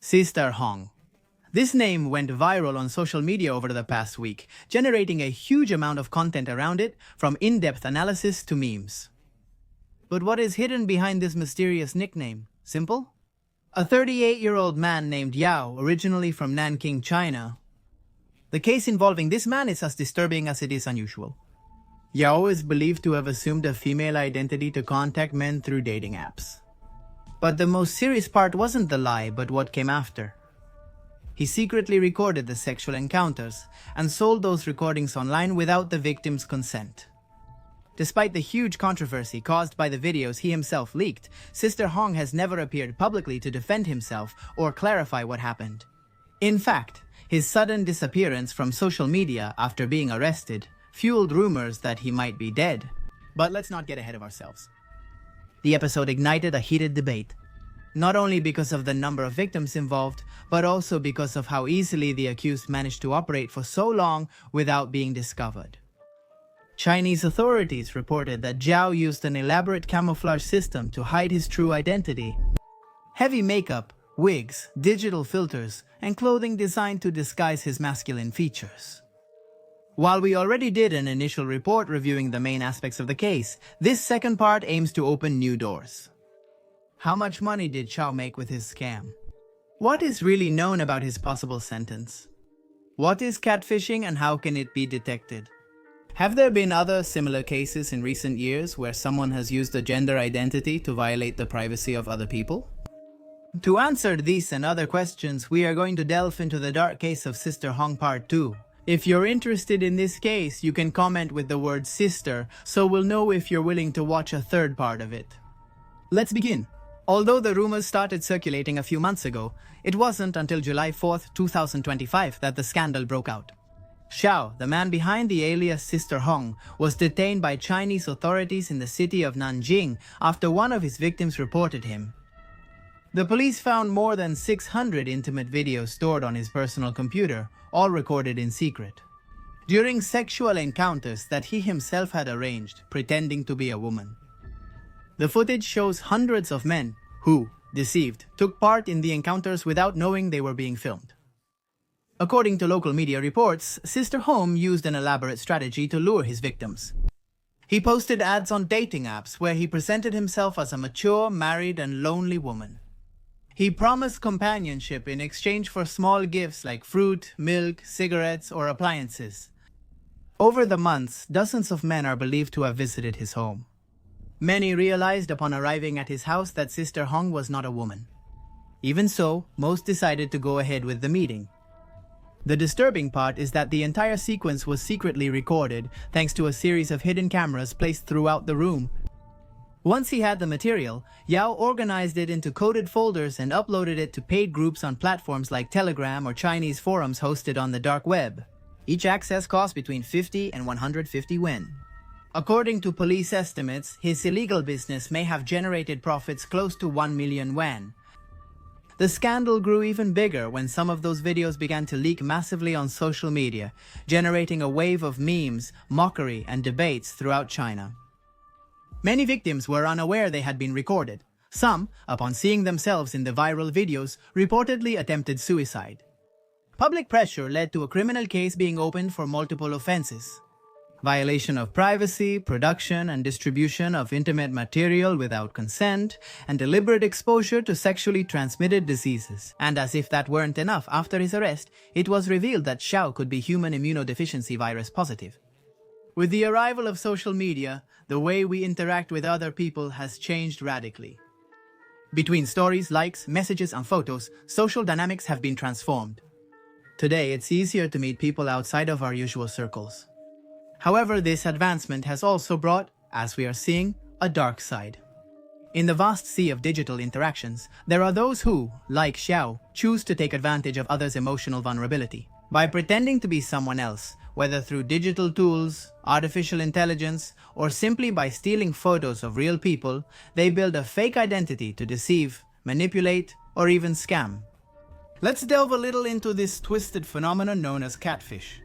Sister Hong. This name went viral on social media over the past week, generating a huge amount of content around it, from in-depth analysis to memes. But what is hidden behind this mysterious nickname? Simple? A 38-year-old man named Yao, originally from Nanking, China. The case involving this man is as disturbing as it is unusual. Yao is believed to have assumed a female identity to contact men through dating apps. But the most serious part wasn't the lie, but what came after. He secretly recorded the sexual encounters and sold those recordings online without the victim's consent. Despite the huge controversy caused by the videos he himself leaked, Sister Hong has never appeared publicly to defend himself or clarify what happened. In fact, his sudden disappearance from social media after being arrested fueled rumors that he might be dead. But let's not get ahead of ourselves. The episode ignited a heated debate, not only because of the number of victims involved, but also because of how easily the accused managed to operate for so long without being discovered. Chinese authorities reported that Zhao used an elaborate camouflage system to hide his true identity. Heavy makeup, wigs, digital filters, and clothing designed to disguise his masculine features. While we already did an initial report reviewing the main aspects of the case, this second part aims to open new doors. How much money did Zhao make with his scam? What is really known about his possible sentence? What is catfishing and how can it be detected? Have there been other similar cases in recent years where someone has used a gender identity to violate the privacy of other people? To answer these and other questions, we are going to delve into the dark case of Sister Hong Part 2. If you're interested in this case, you can comment with the word sister, so we'll know if you're willing to watch a third part of it. Let's begin. Although the rumors started circulating a few months ago, it wasn't until July 4, 2025 that the scandal broke out. Xiao, the man behind the alias Sister Hong, was detained by Chinese authorities in the city of Nanjing after one of his victims reported him. The police found more than 600 intimate videos stored on his personal computer, all recorded in secret. During sexual encounters that he himself had arranged, pretending to be a woman. The footage shows hundreds of men who, deceived, took part in the encounters without knowing they were being filmed. According to local media reports, Sister Hong used an elaborate strategy to lure his victims. He posted ads on dating apps where he presented himself as a mature, married, and lonely woman. He promised companionship in exchange for small gifts like fruit, milk, cigarettes, or appliances. Over the months, dozens of men are believed to have visited his home. Many realized upon arriving at his house that Sister Hong was not a woman. Even so, most decided to go ahead with the meeting. The disturbing part is that the entire sequence was secretly recorded thanks to a series of hidden cameras placed throughout the room. Once he had the material, Yao organized it into coded folders and uploaded it to paid groups on platforms like Telegram or Chinese forums hosted on the dark web. Each access cost between 50 and 150 yuan. According to police estimates, his illegal business may have generated profits close to 1 million yuan. The scandal grew even bigger when some of those videos began to leak massively on social media, generating a wave of memes, mockery, and debates throughout China. Many victims were unaware they had been recorded. Some, upon seeing themselves in the viral videos, reportedly attempted suicide. Public pressure led to a criminal case being opened for multiple offenses: violation of privacy, production and distribution of intimate material without consent, and deliberate exposure to sexually transmitted diseases. And as if that weren't enough, after his arrest, it was revealed that Xiao could be human immunodeficiency virus positive. With the arrival of social media, the way we interact with other people has changed radically. Between stories, likes, messages, and photos, social dynamics have been transformed. Today, it's easier to meet people outside of our usual circles. However, this advancement has also brought, as we are seeing, a dark side. In the vast sea of digital interactions, there are those who, like Xiao, choose to take advantage of others' emotional vulnerability. By pretending to be someone else, whether through digital tools, artificial intelligence, or simply by stealing photos of real people, they build a fake identity to deceive, manipulate, or even scam. Let's delve a little into this twisted phenomenon known as catfish.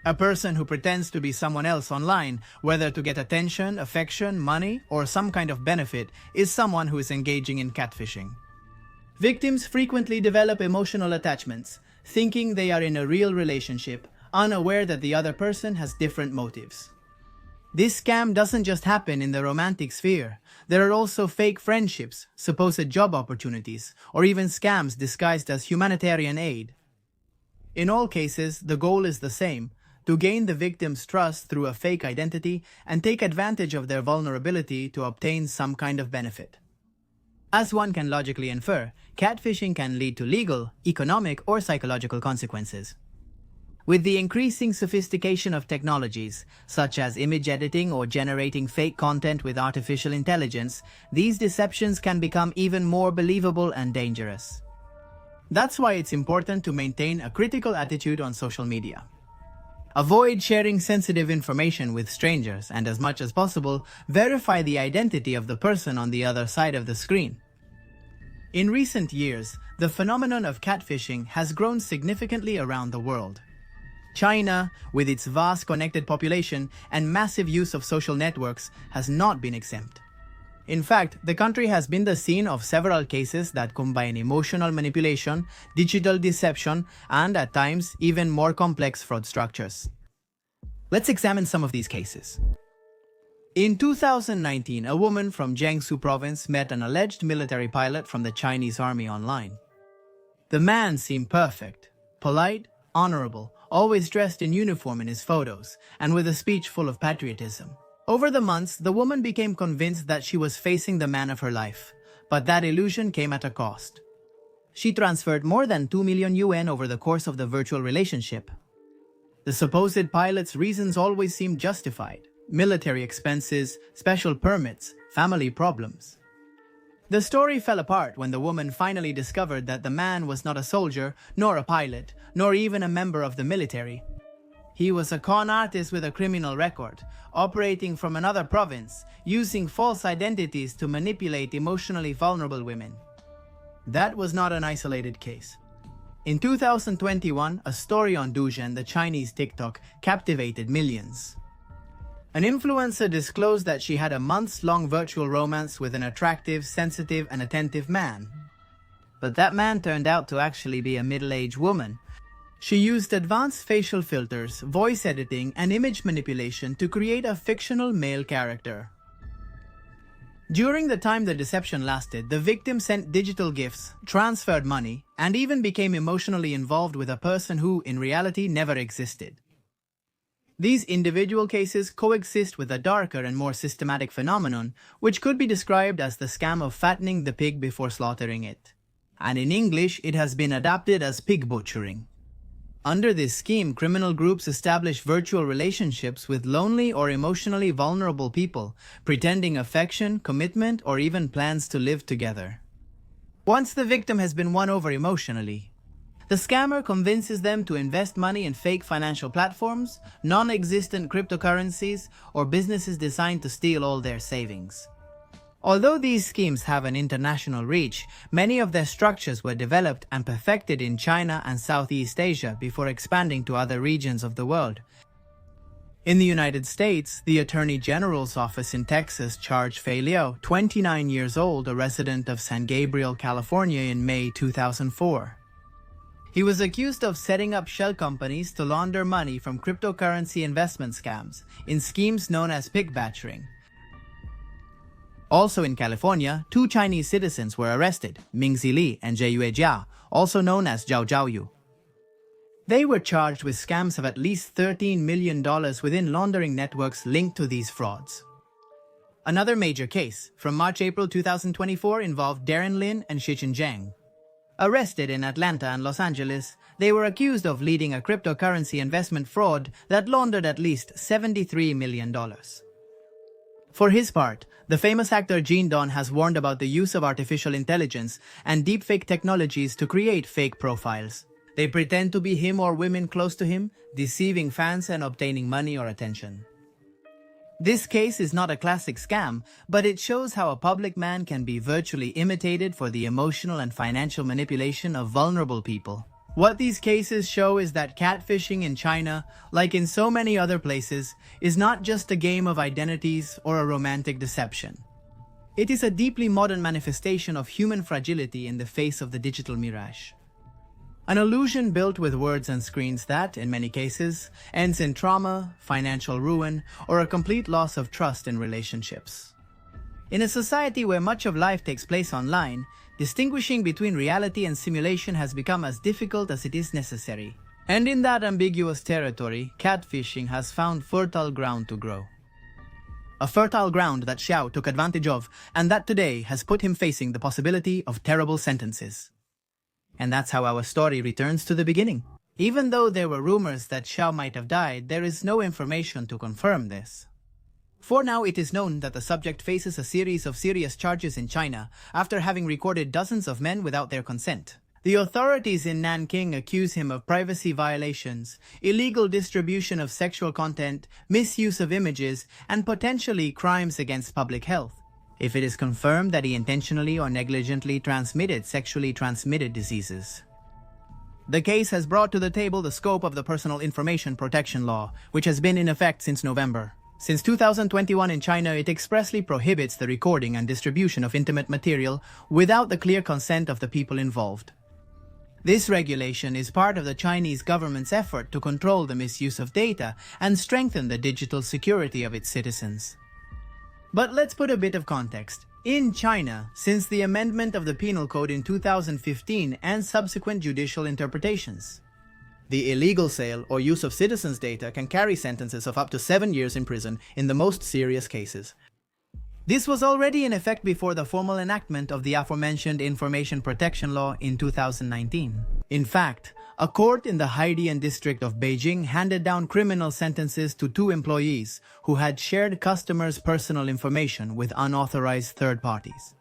A person who pretends to be someone else online, whether to get attention, affection, money, or some kind of benefit, is someone who is engaging in catfishing. Victims frequently develop emotional attachments, thinking they are in a real relationship, unaware that the other person has different motives. This scam doesn't just happen in the romantic sphere. There are also fake friendships, supposed job opportunities, or even scams disguised as humanitarian aid. In all cases, the goal is the same: to gain the victim's trust through a fake identity and take advantage of their vulnerability to obtain some kind of benefit. As one can logically infer, catfishing can lead to legal, economic, or psychological consequences. With the increasing sophistication of technologies, such as image editing or generating fake content with artificial intelligence, these deceptions can become even more believable and dangerous. That's why it's important to maintain a critical attitude on social media. Avoid sharing sensitive information with strangers and, as much as possible, verify the identity of the person on the other side of the screen. In recent years, the phenomenon of catfishing has grown significantly around the world. China, with its vast connected population and massive use of social networks, has not been exempt. In fact, the country has been the scene of several cases that combine emotional manipulation, digital deception, and at times even more complex fraud structures. Let's examine some of these cases. In 2019, a woman from Jiangsu province met an alleged military pilot from the Chinese army online. The man seemed perfect, polite, honorable, always dressed in uniform in his photos, and with a speech full of patriotism. Over the months, the woman became convinced that she was facing the man of her life, but that illusion came at a cost. She transferred more than 2 million yuan over the course of the virtual relationship. The supposed pilot's reasons always seemed justified: military expenses, special permits, family problems. The story fell apart when the woman finally discovered that the man was not a soldier, nor a pilot, nor even a member of the military. He was a con artist with a criminal record, operating from another province, using false identities to manipulate emotionally vulnerable women. That was not an isolated case. In 2021, a story on Douyin, the Chinese TikTok, captivated millions. An influencer disclosed that she had a months-long virtual romance with an attractive, sensitive, and attentive man. But that man turned out to actually be a middle-aged woman. She used advanced facial filters, voice editing, and image manipulation to create a fictional male character. During the time the deception lasted, the victim sent digital gifts, transferred money, and even became emotionally involved with a person who, in reality, never existed. These individual cases coexist with a darker and more systematic phenomenon, which could be described as the scam of fattening the pig before slaughtering it. And in English, it has been adapted as pig butchering. Under this scheme, criminal groups establish virtual relationships with lonely or emotionally vulnerable people, pretending affection, commitment, or even plans to live together. Once the victim has been won over emotionally, the scammer convinces them to invest money in fake financial platforms, non-existent cryptocurrencies, or businesses designed to steal all their savings. Although these schemes have an international reach, many of their structures were developed and perfected in China and Southeast Asia before expanding to other regions of the world. In the United States, the Attorney General's office in Texas charged Fei Liu, 29 years old, a resident of San Gabriel, California, in May 2004. He was accused of setting up shell companies to launder money from cryptocurrency investment scams in schemes known as pig butchering. Also in California, 2 Chinese citizens were arrested, Mingzi Li and Jieyue Jia, also known as Zhao Zhaoyu. They were charged with scams of at least $13 million within laundering networks linked to these frauds. Another major case, from March-April 2024, involved Darren Lin and Xichen Zhang. Arrested in Atlanta and Los Angeles, they were accused of leading a cryptocurrency investment fraud that laundered at least $73 million. For his part, the famous actor Jin Don has warned about the use of artificial intelligence and deepfake technologies to create fake profiles. They pretend to be him or women close to him, deceiving fans and obtaining money or attention. This case is not a classic scam, but it shows how a public man can be virtually imitated for the emotional and financial manipulation of vulnerable people. What these cases show is that catfishing in China, like in so many other places, is not just a game of identities or a romantic deception. It is a deeply modern manifestation of human fragility in the face of the digital mirage. An illusion built with words and screens that, in many cases, ends in trauma, financial ruin, or a complete loss of trust in relationships. In a society where much of life takes place online, distinguishing between reality and simulation has become as difficult as it is necessary. And in that ambiguous territory, catfishing has found fertile ground to grow. A fertile ground that Xiao took advantage of, and that today has put him facing the possibility of terrible sentences. And that's how our story returns to the beginning. Even though there were rumors that Xiao might have died, there is no information to confirm this. For now, it is known that the subject faces a series of serious charges in China after having recorded dozens of men without their consent. The authorities in Nanking accuse him of privacy violations, illegal distribution of sexual content, misuse of images, and potentially crimes against public health, if it is confirmed that he intentionally or negligently transmitted sexually transmitted diseases. The case has brought to the table the scope of the Personal Information Protection Law, which has been in effect since November. Since 2021 in China, it expressly prohibits the recording and distribution of intimate material without the clear consent of the people involved. This regulation is part of the Chinese government's effort to control the misuse of data and strengthen the digital security of its citizens. But let's put a bit of context. In China, since the amendment of the Penal Code in 2015 and subsequent judicial interpretations, the illegal sale or use of citizens' data can carry sentences of up to 7 years in prison in the most serious cases. This was already in effect before the formal enactment of the aforementioned Information Protection Law in 2019. In fact, a court in the Haidian district of Beijing handed down criminal sentences to 2 employees who had shared customers' personal information with unauthorized third parties.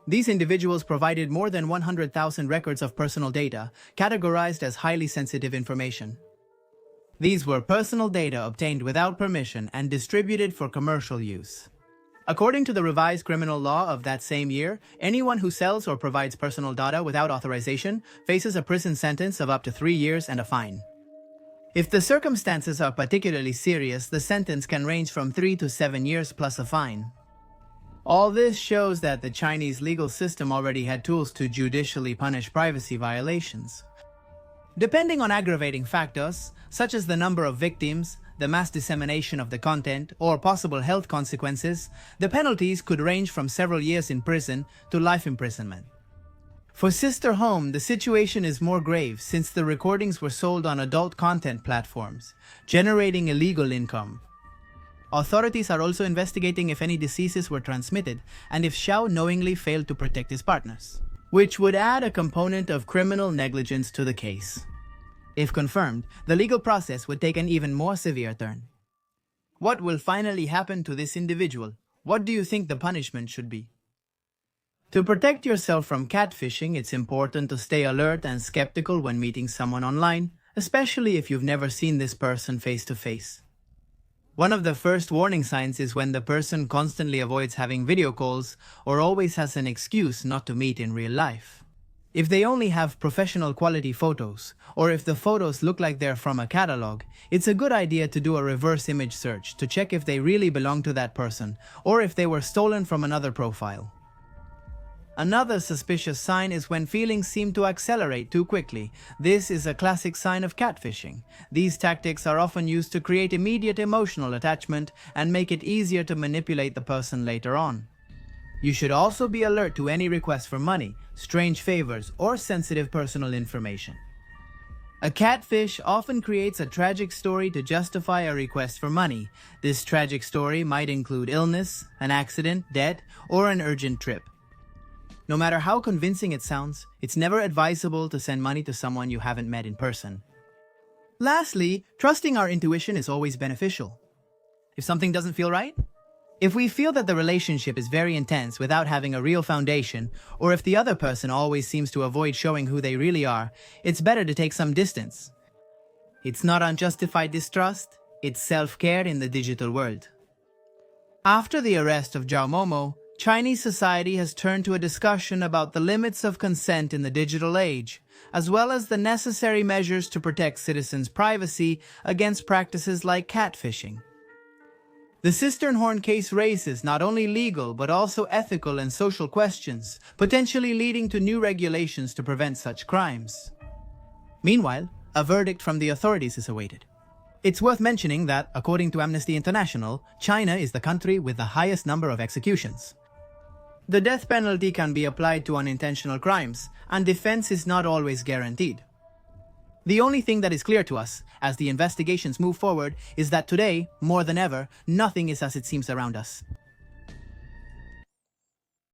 These individuals provided more than 100,000 records of personal data, categorized as highly sensitive information. These were personal data obtained without permission and distributed for commercial use. According to the revised criminal law of that same year, anyone who sells or provides personal data without authorization faces a prison sentence of up to 3 years and a fine. If the circumstances are particularly serious, the sentence can range from 3 to 7 years plus a fine. All this shows that the Chinese legal system already had tools to judicially punish privacy violations. Depending on aggravating factors, such as the number of victims, the mass dissemination of the content, or possible health consequences, the penalties could range from several years in prison to life imprisonment. For Sister Home, the situation is more grave since the recordings were sold on adult content platforms, generating illegal income. Authorities are also investigating if any diseases were transmitted and if Xiao knowingly failed to protect his partners, which would add a component of criminal negligence to the case. If confirmed, the legal process would take an even more severe turn. What will finally happen to this individual? What do you think the punishment should be? To protect yourself from catfishing, it's important to stay alert and skeptical when meeting someone online, especially if you've never seen this person face to face. One of the first warning signs is when the person constantly avoids having video calls or always has an excuse not to meet in real life. If they only have professional quality photos, or if the photos look like they're from a catalog, it's a good idea to do a reverse image search to check if they really belong to that person, or if they were stolen from another profile. Another suspicious sign is when feelings seem to accelerate too quickly. This is a classic sign of catfishing. These tactics are often used to create immediate emotional attachment and make it easier to manipulate the person later on. You should also be alert to any requests for money, strange favors, or sensitive personal information. A catfish often creates a tragic story to justify a request for money. This tragic story might include illness, an accident, debt, or an urgent trip. No matter how convincing it sounds, it's never advisable to send money to someone you haven't met in person. Lastly, trusting our intuition is always beneficial. If something doesn't feel right, if we feel that the relationship is very intense without having a real foundation, or if the other person always seems to avoid showing who they really are, it's better to take some distance. It's not unjustified distrust, it's self-care in the digital world. After the arrest of Zhao Momo, Chinese society has turned to a discussion about the limits of consent in the digital age, as well as the necessary measures to protect citizens' privacy against practices like catfishing. The cistern horn case raises not only legal but also ethical and social questions, potentially leading to new regulations to prevent such crimes. Meanwhile, a verdict from the authorities is awaited. It's worth mentioning that, according to Amnesty International, China is the country with the highest number of executions. The death penalty can be applied to unintentional crimes, and defense is not always guaranteed. The only thing that is clear to us, as the investigations move forward, is that today, more than ever, nothing is as it seems around us.